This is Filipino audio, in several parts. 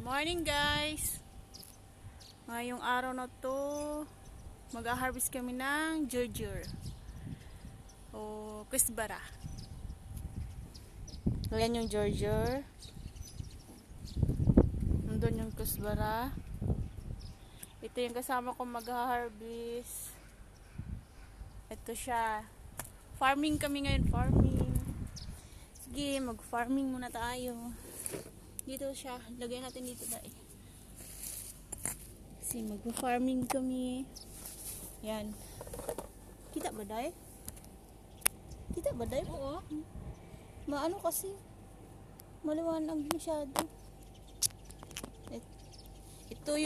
Morning guys! Ngayong araw na to mag-harvest kami ng jurjur o kusbara. Ayan yung jurjur, nandun yung kusbara. Ito yung kasama ko mag-harvest. Ito siya, farming kami ngayon, farming. Sige, mag-farming muna tayo. Dito siya, lagay natin dito dahil. Kasi mag-farming kami. Yan. Kita ba dahil? Kita ba dahil? Oo. Maano kasi? Maliwanag masyado. Ito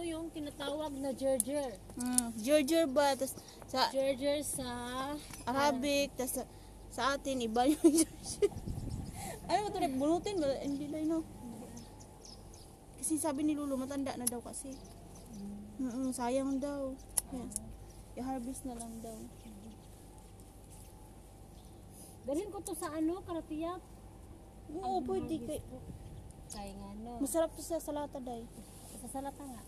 yung tinatawag na jurjur. Jurjur ba? Tas, sa Jurjur sa Arabic, tas sa atin, iba yung jurjur. Ano ba ito? Bunutin ba? Hindi na yun. Kasi sabi ni Lulu, matanda na daw kasi. Sayang daw. Yan. I-harvest na lang daw. dalhin ko to sa Karatiyak. Oo, pwede. Kaya nga no. Masarap to sa salata, day. Sa salata nga.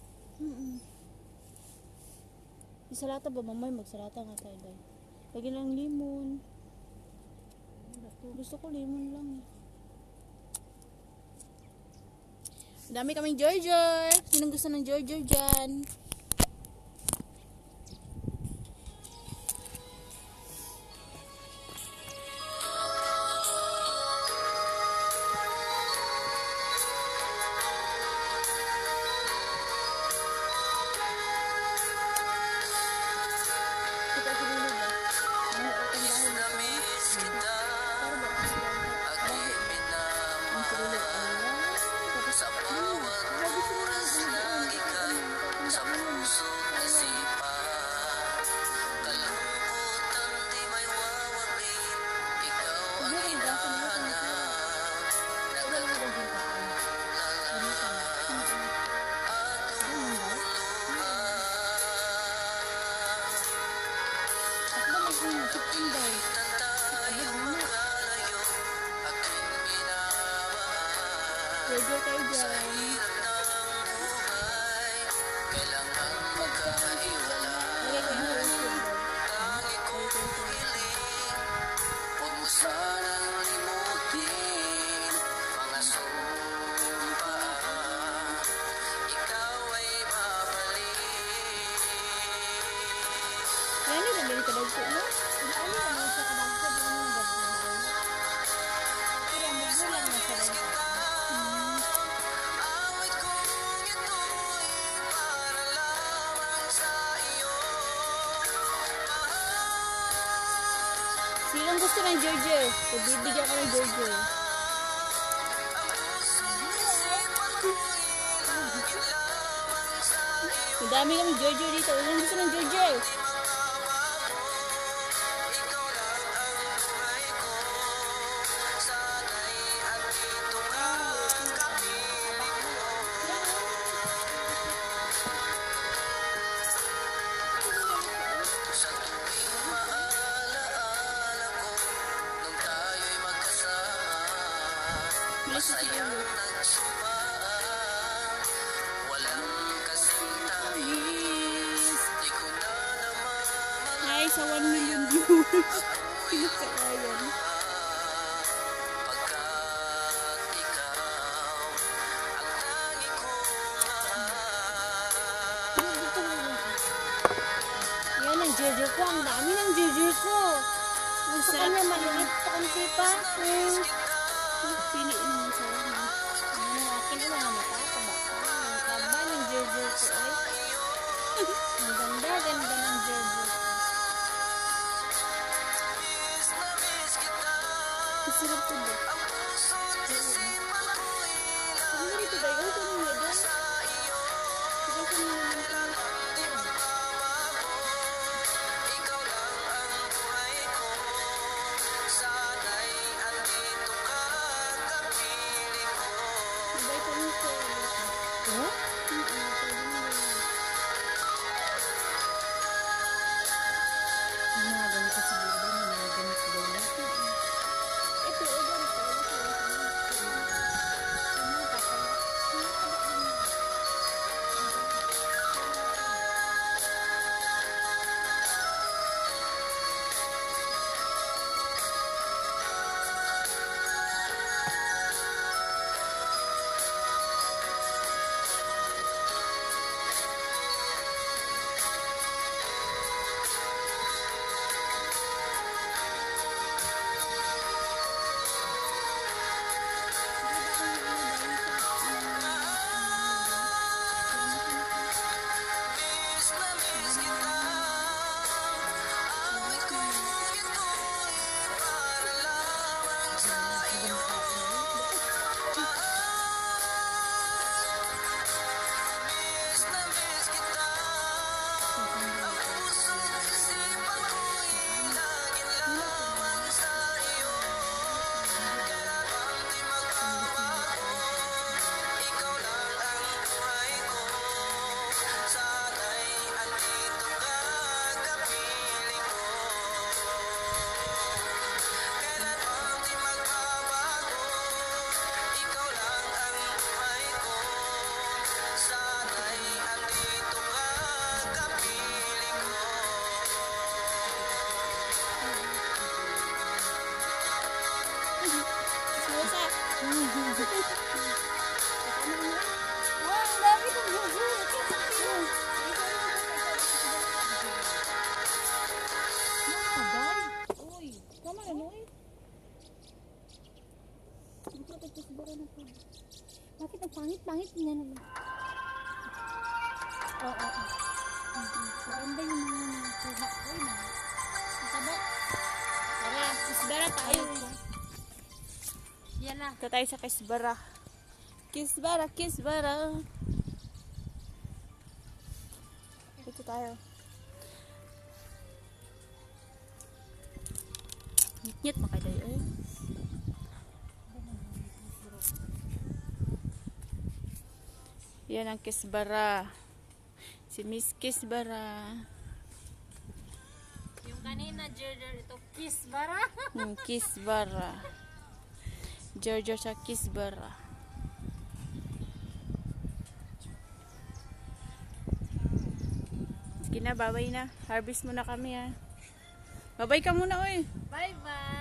Yung salata ba? Mamay, magsalata nga tayo, day. Lagyan ng limon. Gusto ko limon lang eh. Dami kaming jurjur. Sinong gusto ng jurjur dyan? Jurjur kayo dyan. Yan yung nabili ka daw po mo? Ano naman sa kadagsa din yung dagsa. Kaya magbulang na sa rin. Sinong gusto ng jurjur? Bibigyan ko ng jurjur. Madami kami jurjur dito. Sinong gusto ng jurjur? Masayang nagsumaan, walang kasing tamis. Di ko na namamalaman. Hi sa 1 million views. Pinagkakayan. Pagkat ikaw ang tangi kong mahal. Yan ang jurjur ko. Ang dami ng jurjur ko. Gusto ko niya maliit sa kunti pa. Piliin mo sa akin. Ano akin na mga matataba. Ang taba ng jurjur ko eh. Ang ganda ng jurjur ko. Masarap to ba? Ang ganito ba? Ikaw ko nung lagay. Ikaw ko nung naman ito. Mabay ko nito. Oh? Mga ganito siguro ba? Mga ganito ba yun? Ito, ganito. ang dami kong bubo. Uy, tama na, Noy. Bakit ang pangit-pangit niya naman? Oo. Maganda yung mga nakuha ko na. Mataba. Tara, isbara tayo. Yan na. Ito tayo sa Kisbara. Kisbara, Kisbara. Ito tayo. Ngit-ngit makaday eh. Yan ang Kisbara. Si Miss Kisbara. Yung kanina, Jordan, ito, Kisbara. Kisbara. Giorgio sa Kisbara. Sige na, babay na. Harvest muna kami ha. Babay ka muna oy. Bye-bye.